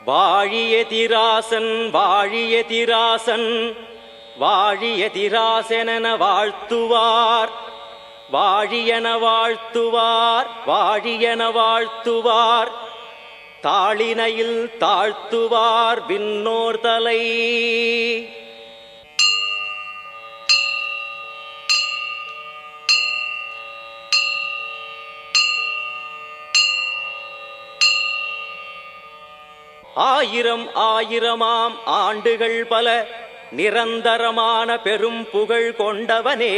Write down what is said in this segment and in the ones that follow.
வாழியதிராசன் வாழியதிராசன் வாழியதிராசனென வாழ்த்துவார், வாழியன வாழ்த்துவார், வாழியன வாழ்த்துவார், தாளினையில் தாழ்த்துவார் விண்ணோர் தலை. ஆயிரம் ஆயிரமாம் ஆண்டுகள் பல நிரந்தரமான பெரும் புகழ் கொண்டவனே,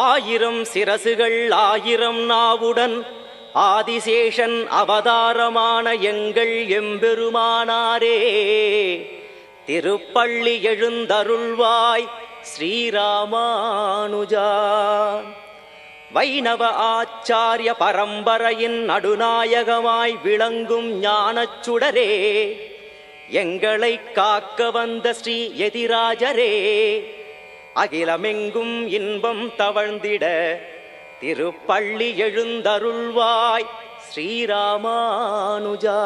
ஆயிரம் சிரசுகள் ஆயிரம் நாவுடன் ஆதிசேஷன் அவதாரமான எங்கள் எம்பெருமானாரே, திருப்பள்ளி எழுந்தருள்வாய் ஸ்ரீராமானுஜா. வைணவ ஆச்சாரிய பரம்பரையின் நடுநாயகமாய் விளங்கும் ஞானச்சுடரே, எங்களை காக்க வந்த ஸ்ரீ எதிராஜரே, அகிலமெங்கும் இன்பம் தவழ்ந்திட திருப்பள்ளி எழுந்தருள்வாய் ஸ்ரீராமானுஜா.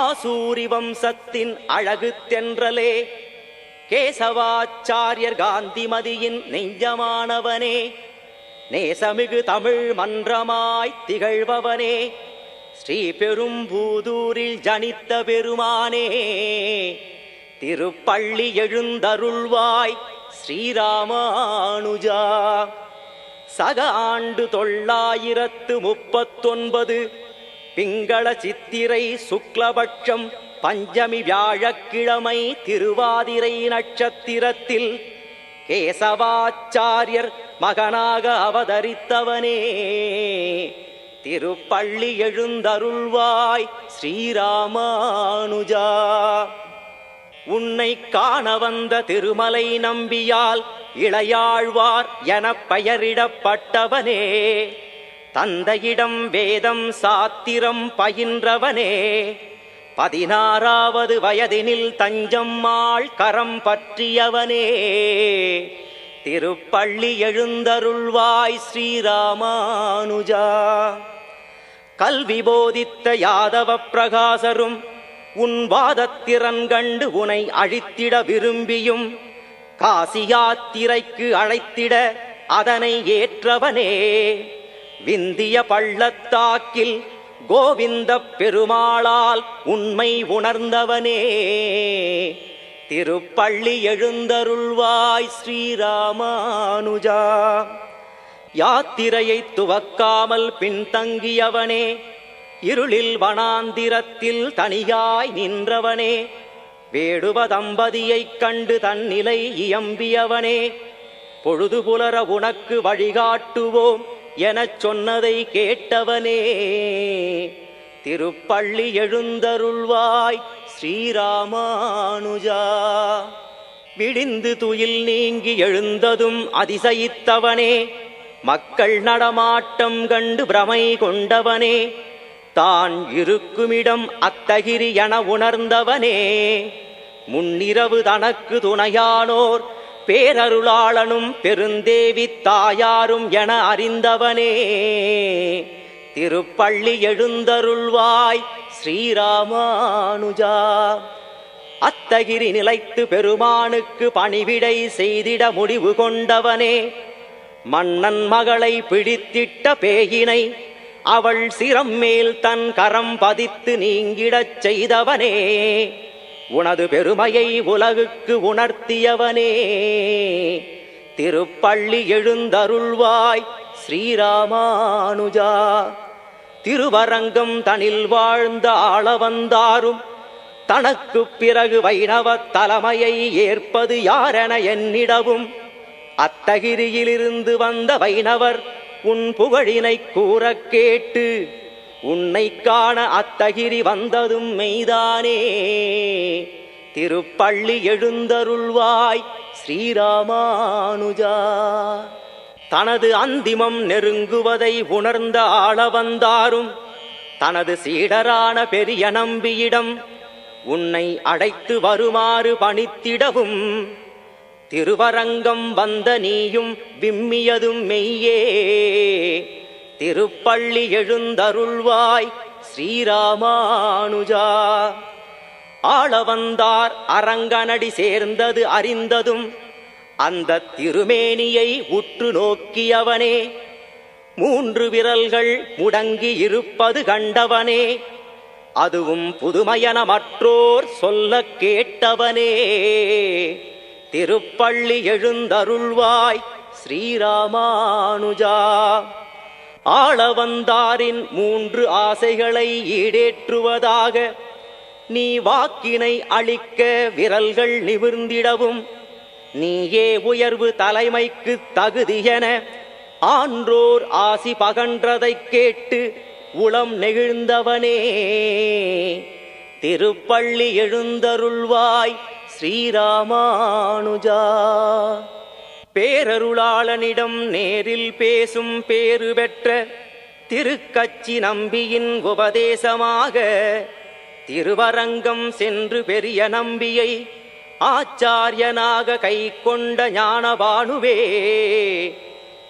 ஆசூரி வம்சத்தின் அழகு தென்றலே, கேசவாச்சாரியர் காந்திமதியின் நெஞ்சமானவனே, நேசமிகு தமிழ் மன்றமாய் திகழ்பவனே, ஸ்ரீ பெரும்பூதூரில் ஜனித்த பெருமானே, திருப்பள்ளி எழுந்தருள்வாய் ஸ்ரீராமானுஜா. சக ஆண்டு 939 பிங்கள சித்திரை சுக்லபட்சம் பஞ்சமி வியாழக்கிழமை திருவாதிரை நட்சத்திரத்தில் கேசவாச்சாரியர் மகனாக அவதரித்தவனே, திருப்பள்ளி எழுந்தருள்வாய் ஸ்ரீராமானுஜா. உன்னை காண வந்த திருமலை நம்பியால் இளையாழ்வார் என பெயரிடப்பட்டவனே, தந்தையிடம் வேதம் சாத்திரம் பயின்றவனே, 16வது வயதினில் தஞ்சம்மாள் கரம் பற்றியவனே, திருப்பள்ளி எழுந்தருள்வாய் ஸ்ரீராமானுஜா. கல்வி போதித்த யாதவ பிரகாசரும் உன் வாதத்திறன் கண்டு உனை அழித்திட விரும்பியும் காசி யாத்திரைக்கு அழைத்திட அதனை ஏற்றவனே, விந்திய பள்ளத்தாக்கில் கோவிந்த பெருமாளால் உண்மை உணர்ந்தவனே, திருப்பள்ளி எழுந்தருள்வாய் ஸ்ரீராமானுஜா. யாத்திரையை துவக்காமல் பின்தங்கியவனே, இருளில் வனாந்திரத்தில் தனியாய் நின்றவனே, வேடுவ தம்பதியைக் கண்டு தன்னிலை இயம்பியவனே, பொழுது புலர உனக்கு வழிகாட்டுவோம் எனச் சொன்னதை கேட்டவனே, திருப்பள்ளி எழுந்தருள்வாய் ஸ்ரீராமானுஜா. விடிந்து துயில் நீங்கி எழுந்ததும் அதிசயித்தவனே, மக்கள் நடமாட்டம் கண்டு பிரமை கொண்டவனே, தான் இருக்குமிடம் அத்தகிரி என உணர்ந்தவனே, முன்னிரவு தனக்கு துணையானோர் பேரருளாளனும் பெருந்தேவி தாயாரும் என அறிந்தவனே, திருப்பள்ளி எழுந்தருள்வாய் ஸ்ரீராமானுஜா. அத்தகிரி நிலைத்து பெருமானுக்கு பணிவிடை செய்திட முடிவு கொண்டவனே, மன்னன் மகளை பிடித்திட்ட பேயினை அவள் சிரம் மேல் தன் கரம் பதித்து நீங்கிடச் செய்தவனே, உனது பெருமையை உலகுக்கு உணர்த்தியவனே, திருப்பள்ளி எழுந்தருள்வாய் ஸ்ரீராமானுஜா. திருவரங்கம் தனில் வாழ்ந்த ஆளவந்தாரும் தனக்கு பிறகு வைணவ தலைமையை ஏற்பது யாரென எண்ணிடவும், அத்தகிரியிலிருந்து வந்த வைணவர் உன் புகழினை கூற கேட்டு உன்னை காண அத்தகிரி வந்ததும் மெய்தானே, திருப்பள்ளி எழுந்தருள்வாய் ஸ்ரீராமானுஜா. தனது அந்திமம் நெருங்குவதை உணர்ந்த ஆளவந்தாரும் தனது சீடரான பெரிய நம்பியிடம் உன்னை அழைத்து வருமாறு பணித்திடவும், திருவரங்கம் வந்த நீயும் விம்மியதும் மெய்யே, திருப்பள்ளி எழுந்தருள்வாய் ஸ்ரீராமானுஜா. ஆளவந்தார் அரங்கனடி சேர்ந்தது அறிந்ததும் அந்த திருமேனியை உற்று நோக்கியவனே, 3 விரல்கள் முடங்கி இருப்பது கண்டவனே, அதுவும் புதுமையன மற்றோர் சொல்ல கேட்டவனே, திருப்பள்ளி எழுந்தருள்வாய் ஸ்ரீராமானுஜா. ஆளவந்தாரின் 3 ஆசைகளை ஈடேற்றுவதாக நீ வாக்கினை அளிக்க விரல்கள் நிமிர்ந்திடவும், நீயே உயர்வு தலைமைக்கு தகுதியென ஆன்றோர் ஆசி பகன்றதைக் கேட்டு உளம் நெகிழ்ந்தவனே, திருப்பள்ளி எழுந்தருள்வாய் ஸ்ரீராமானுஜா. பேரருளாளனிடம் நேரில் பேசும் பேறு பெற்ற திருக்கச்சி நம்பியின் உபதேசமாக திருவரங்கம் சென்று பெரிய நம்பியை ஆச்சாரியனாக கை கொண்ட ஞானபானுவே,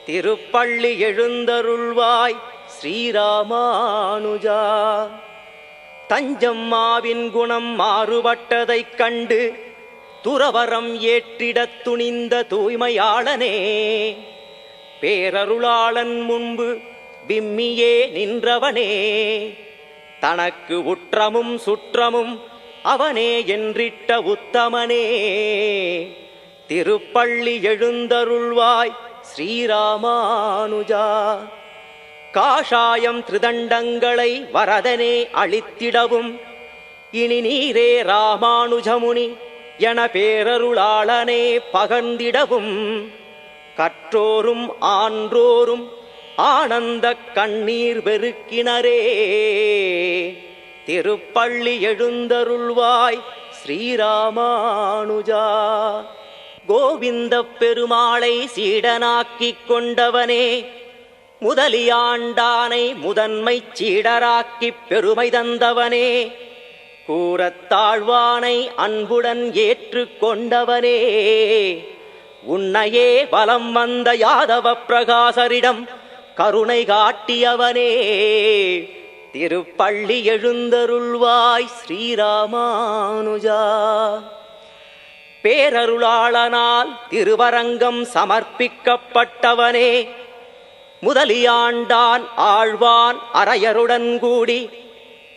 திருப்பள்ளி எழுந்தருள்வாய் ஸ்ரீராமானுஜா. தஞ்சம்மாவின் குணம் மாறுபட்டதைக் கண்டு துறவரம் ஏற்றிடத் துணிந்த தூய்மையாளனே, பேரருளாளன் முன்பு விம்மியே நின்றவனே, தனக்கு உற்றமும் சுற்றமும் அவனே என்றிட்ட உத்தமனே, திருப்பள்ளி எழுந்தருள்வாய் ஸ்ரீராமானுஜா. காஷாயம் திருதண்டங்களை வரதனே அளித்திடவும், இனி நீரே ராமானுஜமுனி என பேரருளாளனே பகர்ந்திடவும், கற்றோரும் ஆன்றோரும் ஆனந்த கண்ணீர் பெருக்கினரே, திருப்பள்ளி எழுந்தருள்வாய் ஸ்ரீராமானுஜா. கோவிந்த பெருமாளை சீடனாக்கிக் கொண்டவனே, முதலியாண்டானை முதன்மை சீடராக்கிப் பெருமை தந்தவனே, கூரத்தாழ்வானை அன்புடன் ஏற்று கொண்டவனே, உன்னையே வலம் வந்த யாதவ பிரகாசரிடம் கருணை காட்டியவனே, திருப்பள்ளி எழுந்தருள்வாய் ஸ்ரீராமானுஜா. பேரருளாளனால் திருவரங்கம் சமர்ப்பிக்கப்பட்டவனே, முதலியாண்டான் ஆழ்வான் அரையருடன் கூடி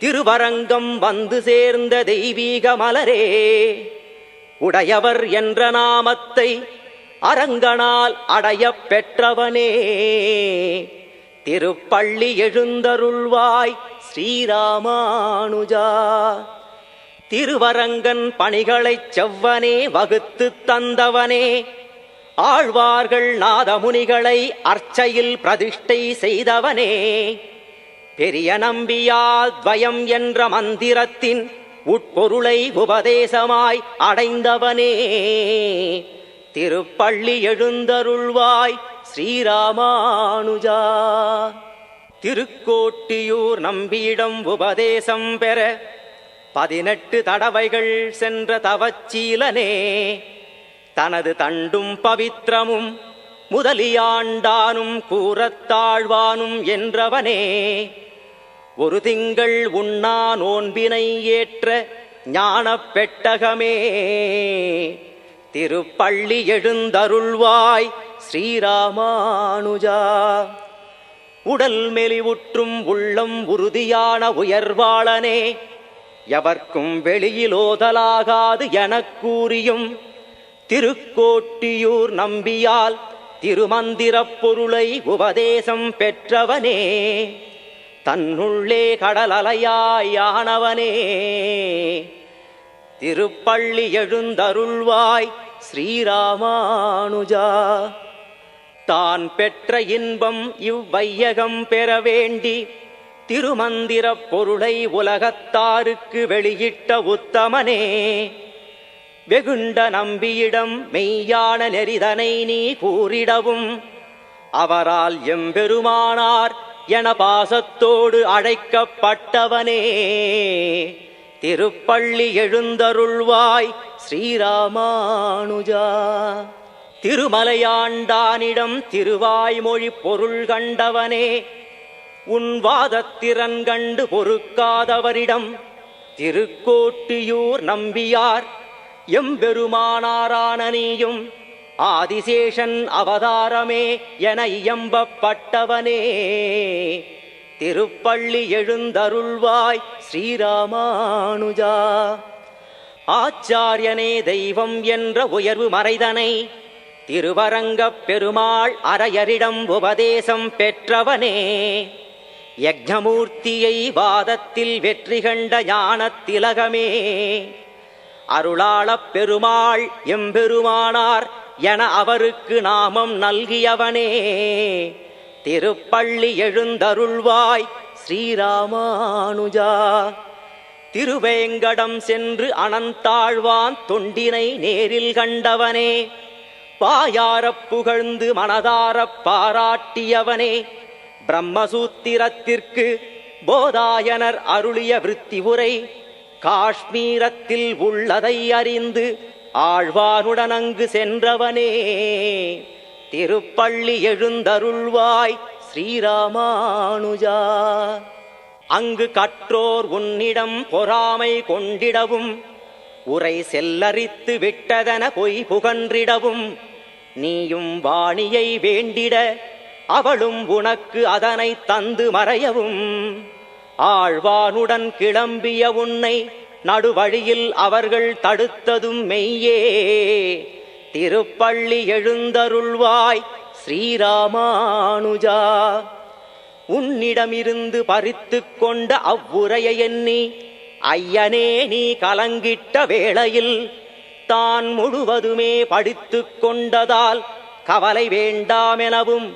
திருவரங்கம் வந்து சேர்ந்த தெய்வீக மலரே, உடையவர் என்ற நாமத்தை அரங்கனால் அடையப் பெற்றவனே, திருப்பள்ளி எழுந்தருள்வாய் ஸ்ரீராமானுஜா. திருவரங்கன் பணிகளைச் செவ்வனே வகுத்து தந்தவனே, ஆழ்வார்கள் நாதமுனிகளை அர்ச்சையில் பிரதிஷ்டை செய்தவனே, பெரிய நம்பியால் துவயம் என்ற மந்திரத்தின் உட்பொருளை உபதேசமாய் அடைந்தவனே, திருப்பள்ளி எழுந்தருள்வாய் ஸ்ரீராமானுஜா. திருக்கோட்டியூர் நம்பியிடம் உபதேசம் பெற 18 தடவைகள் சென்ற தவச்சீலனே, தனது தண்டும் பவித்திரமும் முதலியாண்டானும் கூரத்தாழ்வானும் என்றவனே, ஒரு திங்கள் உண்ணா நோன்பினை ஏற்ற ஞானப் பெட்டகமே, திருப்பள்ளி எழுந்தருள்வாய் ஸ்ரீராமானுஜா. உடல் மெலிவுற்றும் உள்ளம் உறுதியான உயர்வாளனே, எவர்க்கும் வெளியிலோதலாகாது எனக் கூறியும் திருக்கோட்டியூர் நம்பியால் திருமந்திரப் பொருளை உபதேசம் பெற்றவனே, தன்னுள்ளே கடலலையாயானவனே, திருப்பள்ளி எழுந்தருள்வாய் ஸ்ரீராமானுஜா. தான் பெற்ற இன்பம் இவ்வையகம் பெற வேண்டி திருமந்திரப் பொருளை உலகத்தாருக்கு வெளியிட்ட உத்தமனே, வெகுண்ட நம்பியிடம் மெய்யான நெறிதனை நீ கூறிடவும், அவரால் எம்பெருமானார் என பாசத்தோடு அழைக்கப்பட்டவனே, திருப்பள்ளி எழுந்தருள்வாய் ஸ்ரீராமானுஜா. திருமலையாண்டானிடம் திருவாய்மொழி பொருள் கண்டவனே, உன் வாதத்திறன் கண்டு பொறுக்காதவரிடம் திருக்கோட்டியூர் நம்பியார் எம்பெருமானாரான நீயும் ஆதிசேஷன் அவதாரமே என இயம்பப்பட்டவனே. திருப்பள்ளி எழுந்தருள்வாய் ஸ்ரீராமானுஜா. ஆச்சாரியனே தெய்வம் என்ற உயர்வு மறைதனை திருவரங்கப் பெருமாள் அரையரிடம் உபதேசம் பெற்றவனே. யக்ஞமூர்த்தியை வாதத்தில் வெற்றி கண்ட ஞானத் திலகமே. அருளாளப் பெருமாள் எம்பெருமானார் என அவருக்கு நாமம் நல்கியவனே. திருப்பள்ளி எழுந்தருள்வாய் ஸ்ரீராமானுஜா. திருவேங்கடம் சென்று அனந்தாழ்வான் தொண்டினை நேரில் கண்டவனே. வாயாரப் புகழ்ந்து மனதாரப் பாராட்டியவனே. பிரம்மசூத்திரத்திற்கு போதாயனர் அருளிய விருத்தி உரை காஷ்மீரத்தில் உள்ளதை அறிந்து ஆழ்வானுடன் அங்கு சென்றவனே. திருப்பள்ளி எழுந்தருள்வாய் ஸ்ரீராமானுஜா. அங்கு கற்றோர் உன்னிடம் பொறாமை கொண்டிடவும் உரை செல்லரித்து விட்டதன பொய் புகன்றிடவும் நீயும் வாணியை வேண்டிட அவளும் உனக்கு அதனை தந்து மறையவும் ஆழ்வானுடன் கிளம்பிய உன்னை நடுவழியில் அவர்கள் தடுத்ததும் மெய்யே. திருப்பள்ளி எழுந்தருள்வாய் ஸ்ரீராமானுஜா. உன்னிடமிருந்து பறித்து கொண்ட அவ்வுரையை எண்ணி ஐயனே நீ கலங்கிட்ட வேளையில் தான் முழுவதுமே படித்து கொண்டதால் கவலை வேண்டாமெனவும்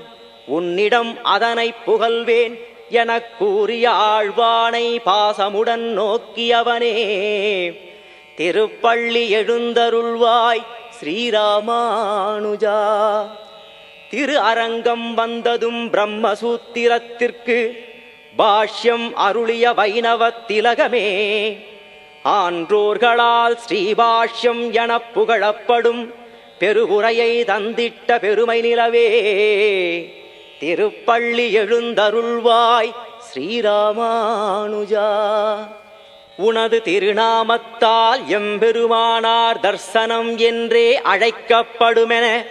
உன்னிடம் அதனை புகழ்வேன் எனக் கூறிய ஆழ்வானை பாசமுடன் நோக்கியவனே. திருப்பள்ளி எழுந்தருள்வாய் ஸ்ரீராமானுஜா. திரு அரங்கம் வந்ததும் பிரம்மசூத்திரத்திற்கு பாஷ்யம் அருளிய வைணவத் திலகமே. ஆன்றோர்களால் ஸ்ரீபாஷ்யம் எனப் புகழப்படும் பெருவுரையை தந்திட்ட பெருமை நிலவே. திருப்பள்ளி எழுந்தருள்வாய் ஸ்ரீராமானுஜா. உனது திருநாமத்தால் எம்பெருமானார் தர்சனம் என்றே அழைக்கப்படுமென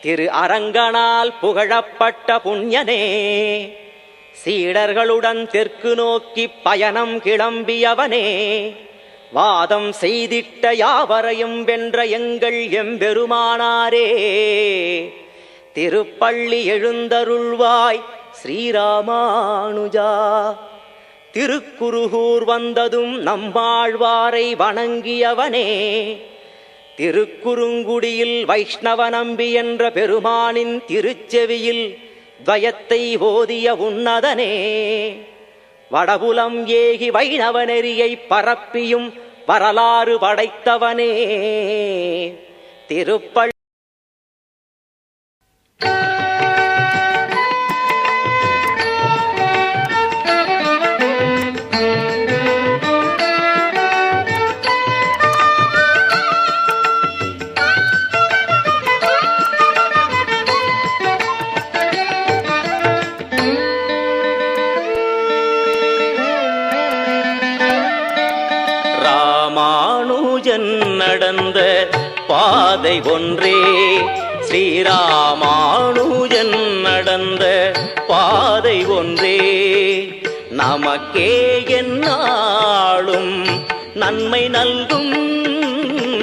திரு அரங்கனால் புகழப்பட்ட புண்ணியனே. சீடர்களுடன் தெற்கு நோக்கி பயணம் கிளம்பியவனே. வாதம் செய்திட்ட யாவரையும் வென்ற எங்கள் எம்பெருமானாரே. திருப்பள்ளி எழுந்தருள்வாய் ஸ்ரீராமானுஜா. திருக்குருகூர் வந்ததும் நம்மாழ்வாரை வணங்கியவனே. திருக்குறுங்குடியில் வைஷ்ணவ நம்பி என்ற பெருமானின் திருச்செவியில் துவயத்தை ஓதிய உன்னதனே. வடபுலம் ஏகி வைணவ நெறியை பரப்பியும் வரலாறு படைத்தவனே. திருப்பள்ளி நடந்த பாதை ஒன்றே. ஸ்ரீராமானுஜன் நடந்த பாதை ஒன்றே. நமக்கே என்னாலும் நன்மை நல்கும்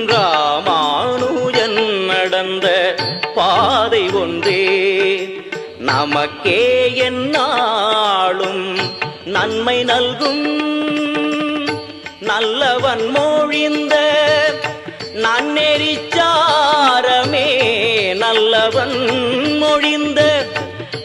ராமானுஜன் நடந்த பாதை ஒன்றே. நமக்கே என்னாலும் நன்மை நல்கும் நல்லவன் மொழிந்த நன்னெறிச்சாரமே. நல்லவன் மொழிந்த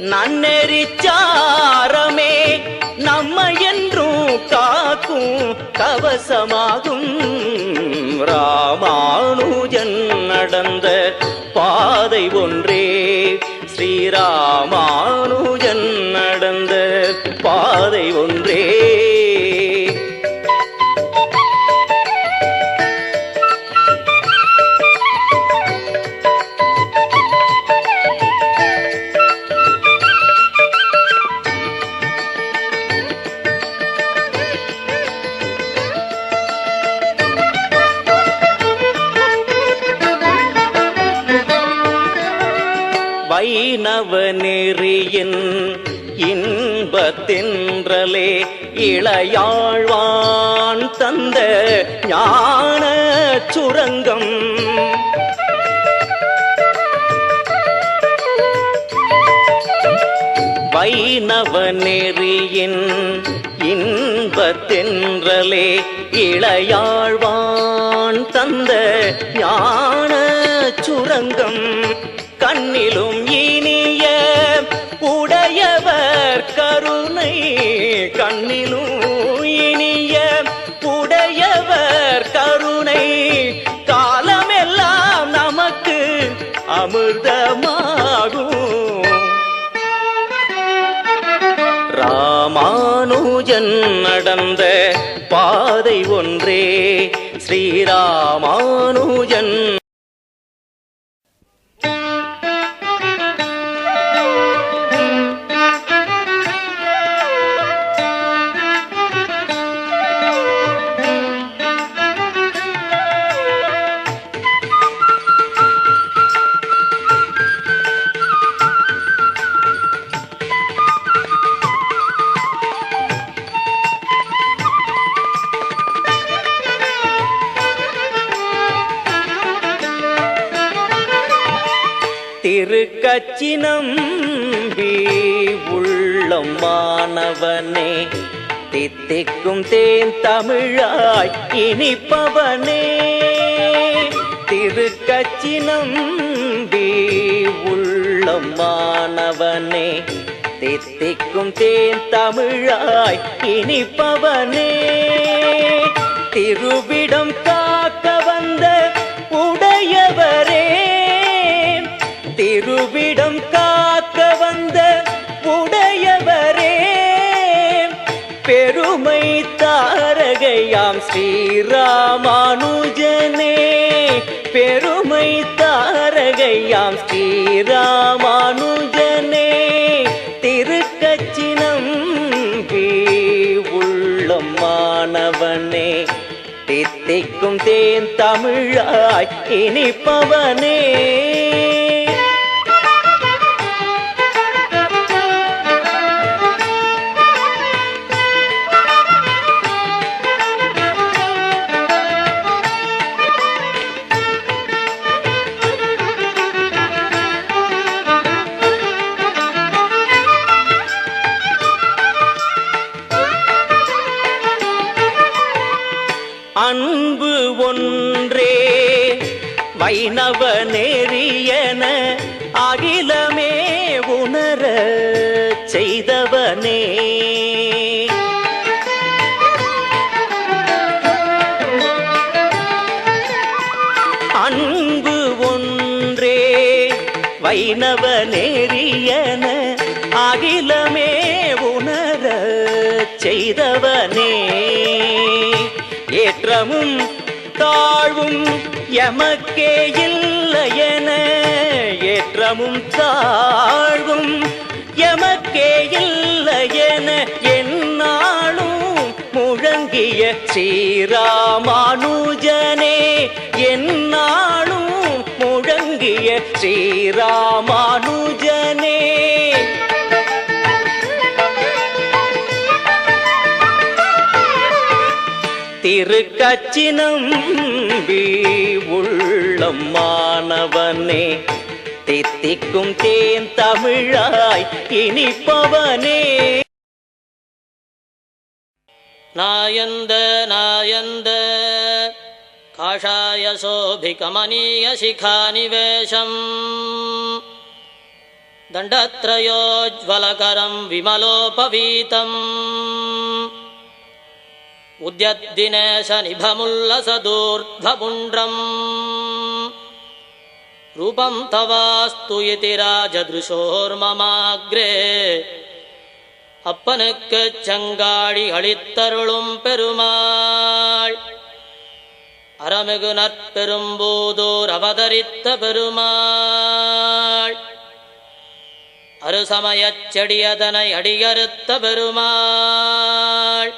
நன்னெறிச்சாரமே நம்மை என்றும் காக்கும் கவசமாகும். ராமானுஜன் நடந்த பாதை ஒன்றே. ஸ்ரீராமானுஜன் நடந்த பாதை ஒன்றே. வைணவ நெறியின் இன்பத்தென்றலே இளையாழ்வான் தந்த ஞான சுரங்கம். வைணவ நெறியின் இன்பத்தென்றலே இளையாழ்வான் தந்த ஞான சுரங்கம். கண்ணிலும் இனிய உடையவர் கருணை, கண்ணிலும் இனிய உடையவர் கருணை, காலமெல்லாம் நமக்கு அமிர்தமாகும். ராமானுஜன் நடந்த பாதை ஒன்றே ஸ்ரீராமானுஜன். திருக்கச்சினம்பி உள்ளம் மாணவனே, தித்திக்கும் தேன் தமிழாய் இனிப்பவனே. திருக்கச்சினம்பி உள்ளம் மாணவனே, தித்திக்கும் தேன் தமிழாய் இனிப்பவனே. திருவிடம் காக்க வந்த உடையவரே, திருவிடம் காக்க வந்த உடையவரே, பெருமை தாரகையாம் ஸ்ரீராமானுஜனே, பெருமை தாரகையாம் ஸ்ரீராமானுஜனே. திருக்கச்சினம்பி உள்ளம் மாணவனே, தித்திக்கும் தேன் தமிழாய் இனிப்பவனே. அன்பு ஒன்றே வைணவ நெறியன அகிலமே உணர செய்தவனே. அன்பு ஒன்றே வைணவ நெறியன அகிலமே உணர செய்தவனே. ஏற்றமும் தாழ்வும் எமக்கே இல்லையென, ஏற்றமும் தாழ்வும் எமக்கே இல்லையென எந்நாளும் முழங்கிய ஸ்ரீராமானுஜனே, எந்நாளும் முழங்கிய ஸ்ரீராமானுஜனே. திருக்கச்சினம்பி உள்ளம் மாணவனே, தித்திக்கும் தேன் தமிழாய் இனிப்பவனே. நாயந்த நாயந்த காஷாய சோபிகமனீய சிகாநிவேஷம், தண்டத்ரயோஜ்வலகரம் விமலோபவீதம், உத்யத்தினேஷ நிபமுல்லசதூர்த்வபுண்ட்ரம், ரூபம் தவாஸ்து இதி ராஜத்ருஷோர்மமாக்ரே. அப்பனுக்கு சங்காடி அளித்தருளும் பெருமாள், அறமிகு நற்பெரும்பூதூர் அவதரித்த பெருமாள், அருசமயச் செடியதனை அடியறுத்த பெருமாள்,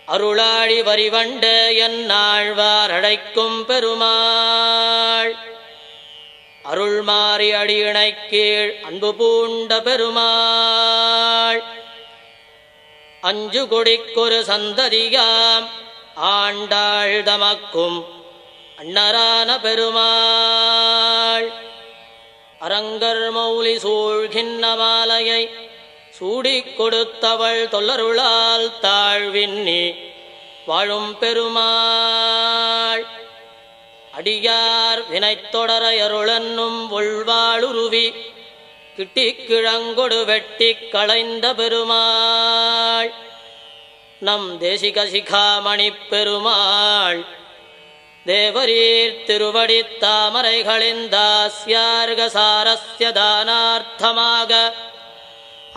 அருளாழி வரிவண்டு என்னாழ்வார் அழைக்கும் பெருமாள், அருள்மாறி அடியிணைக் கீழ் அன்பு பூண்ட பெருமாள் அஞ்சு கொடிக்கொரு சந்ததியாம் ஆண்டாள் தமக்கும் அண்ணரான பெருமாள் அரங்கர் மௌலி சூழ்கின்ற மாலையை சூடிக் கொடுத்தவள் தொல்லருளால் தாழ்வின்னி வாழும் பெருமாள் அடியார் வினைத்தொடர அருளன்னும் உள்வாளுருவி கிட்டிக் கிழங்கொடு வெட்டிக் களைந்த பெருமாள் நம் தேசிக சிகாமணிப் பெருமாள் தேவரீர் திருவடித் தாமரைகளின் தாஸ்யார்கசாரஸ்ய தானார்த்தமாக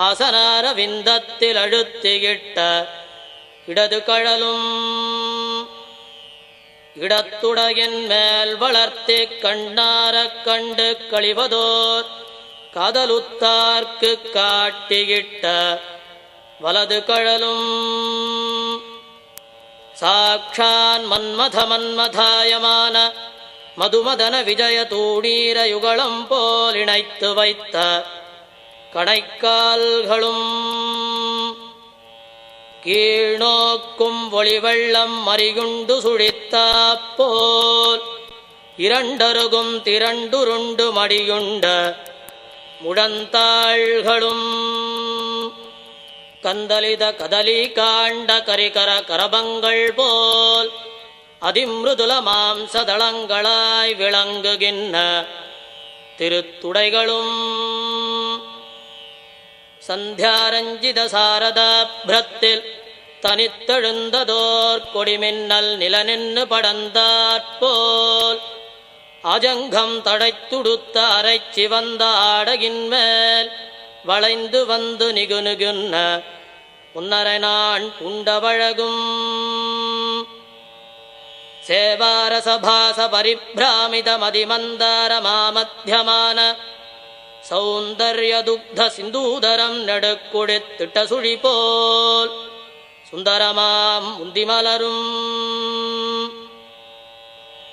ஆசனார விந்தத்தில் அழுத்தியிட்ட இடது கழலும் இடத்துடையின் மேல் வளர்த்தி கண்ணாரக் கண்டு கழிவதோர் காதலுத்தார்க்கு காட்டியிட்ட வலது கழலும் சாக்ஷான் மன்மத மன்மதாயமான மதுமதன விஜய தூணீர யுகலம் போல் இணைத்து வைத்த கணைக்கால்களும் கீழ்நோக்கும் ஒளிவெள்ளம் மறிகுண்டு சுழித்தாப்போல் இரண்டருகும் திரண்டுருண்டு மடியுண்ட முழந்தாள்களும் கந்தலித கதலி காண்ட கரிகர கரபங்கள் போல் அதிமிருதுல மாம்சதளங்களாய் விளங்குகின்ற திருத்துடைகளும் சந்தியாரஞ்சித சாரதாபிரத்தில் தனித்தெழுந்ததோர் கொடிமின்னல் நிலநின்னு படந்தாற்போல் அஜங்கம் தடைத்துடுத்த அரைச்சி வந்த ஆடகின் மேல் வளைந்து வந்து நிகுனுகுன்ன உன்னரை நான் உண்டவழகும் சேவாரசபாச பரிபிராமித மதிமந்தார மாமத்தியமான சௌந்தர்ய துக்த சிந்தூதரம் நெடுக்குடித்திட்ட சுழி போல் சுந்தரமாம் முந்திமலரும்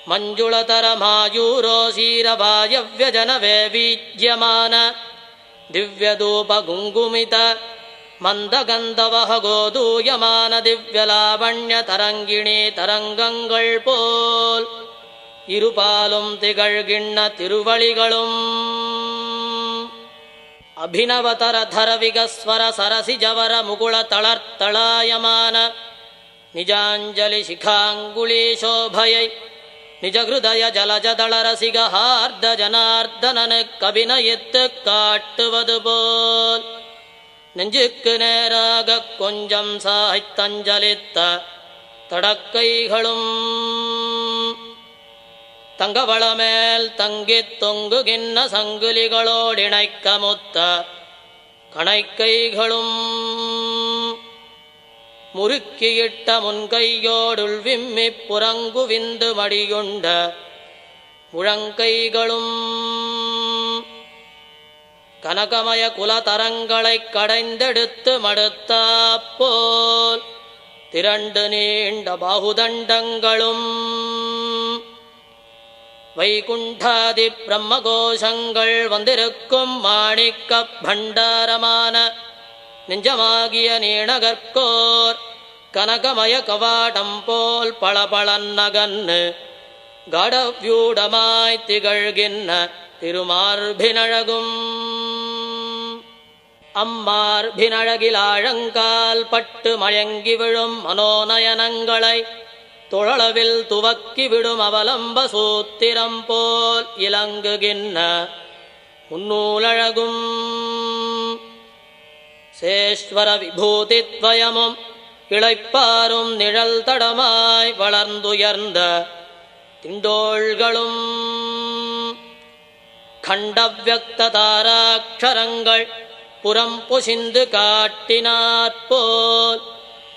மஞ்சுளதர மாயூரோசீரவாயவ்யஜன வேவீஜ்யமான திவ்யதூப குங்குமித மந்தகந்தவஹ கோதூயமான திவ்யலாவண்ய தரங்கிணி தரங்கங்கள் போல் இருபாலும் திகழ்கிண்ண திருவழிகளும் அபினவதரதர விகஸ்வர சரசிஜவர முகுள தளர்த்தளாயமான நிஜாஞ்சலி சிகாங்குளி சோபயை நிஜ ஹிருதய ஜலஜதளரசிக ஹார்த ஜனார்தனனுக்கு அபிநயித்து காட்டுவது போல் நெஞ்சுக்கு நேராக கொஞ்சம் சாய்த்தஞ்சலித்த தடக்கைகளும் தங்கவளமேல் தங்கித் தொங்குகின்ற சங்குலிகளோடிணைக்க முத்த கணைக்கைகளும் முறுக்கியிட்ட முன்கையோடுள் விம்மி புறங்குவிந்து மடியுண்ட முழங்கைகளும் கனகமய குலதரங்களைக் கடைந்தெடுத்து மடுத்தாப்போல் திரண்டு நீண்ட பாகுதண்டங்களும் வைகுண்டாதி பிரம்மகோஷங்கள் வந்திருக்கும் மாணிக்க பண்டாரமான நெஞ்சமாகிய நீணகற்கோர் கனகமய கவாடம் போல் பளபளன்னகன்னு காடவியூடமாய் திகழ்கின்ற திருமார்பினழகும் அம்மார்பினழகில் ஆழங்கால் பட்டு மயங்கி விழும் மனோநயனங்களை தொழளவில் துவக்கிவிடும் அவலம்ப சூத்திரம் போல் இலங்குகின்ற முன்னூலழகும் சேஸ்வர விபூதித்வயமும் இளைப்பாரும் நிழல் தடமாய் வளர்ந்துயர்ந்த திண்டோள்களும் கண்டவியக்த தாராட்சரங்கள் புறம் புசிந்து காட்டினாற்போல்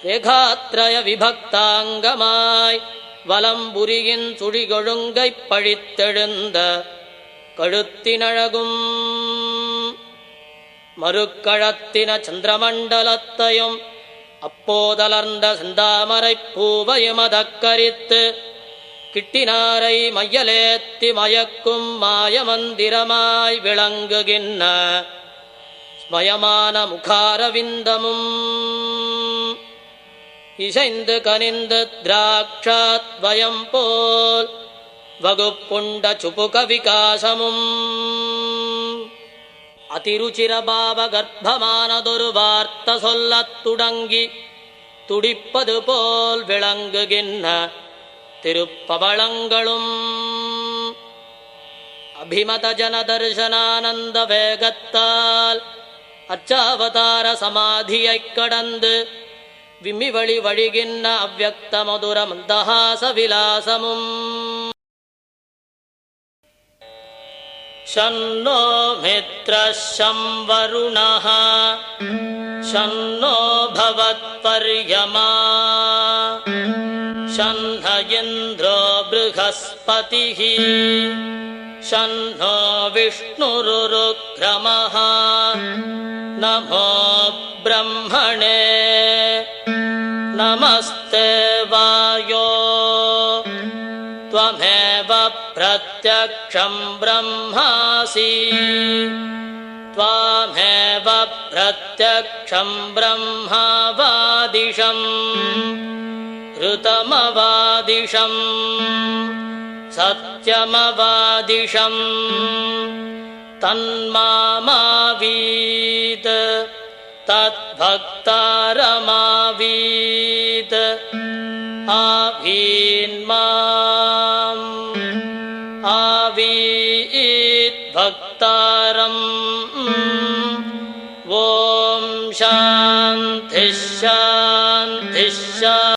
ரேகாத்ரய விபக்தாங்கமாய் வலம்புரியின் சுழிகொழுங்கைப் பழித்தெழுந்த கழுத்தினழகும் மறுக்கழத்தின கிட்டினாரை மையலேத்தி மயக்கும் மாயமந்திரமாய் விளங்குகின்ற ஸ்மயமான முகாரவிந்தமும் இசைந்து கனிந்து திராட்சாத்வயம் போல் வகுப்புண்ட சுபுக விகாசமும் அதிருச்சிரபாவ கர்ப்பமானதொரு வார்த்த சொல்லத் தொடங்கி துடிப்பது போல் விளங்குகின்ற திருப்பவளங்களும் அபிமத ஜனதர்சனானந்த வேகத்தால் அச்சாவதார சமாதியைக் கடந்து விம்மிவழி வழிகின்ற அவ்வக்த மதுர மந்தஹாச விலாசமும் ஷன்னோ மித்ரः ஷம் வருணः ஷன்னோ பவத்பர்யமா ஷன்ன இந்திரோ ப்ருஹஸ்பதிः ஷன்னோ விஷ்ணுருருக்ரமः நமோ பிரம்மணே நமஸ்தே வாயோ त्वमेव प्रत्यक्षं ब्रह्मासि त्वामेव प्रत्यक्षं ब्रह्मावादिशं ऋतमवादिशं सत्यमवादिशं तन्मामावीत् तद्भक्तारमावीत् आवीन्माम् आवीत् भक्तारम् ॐ शान्तिः शान्तिः शान्तिः।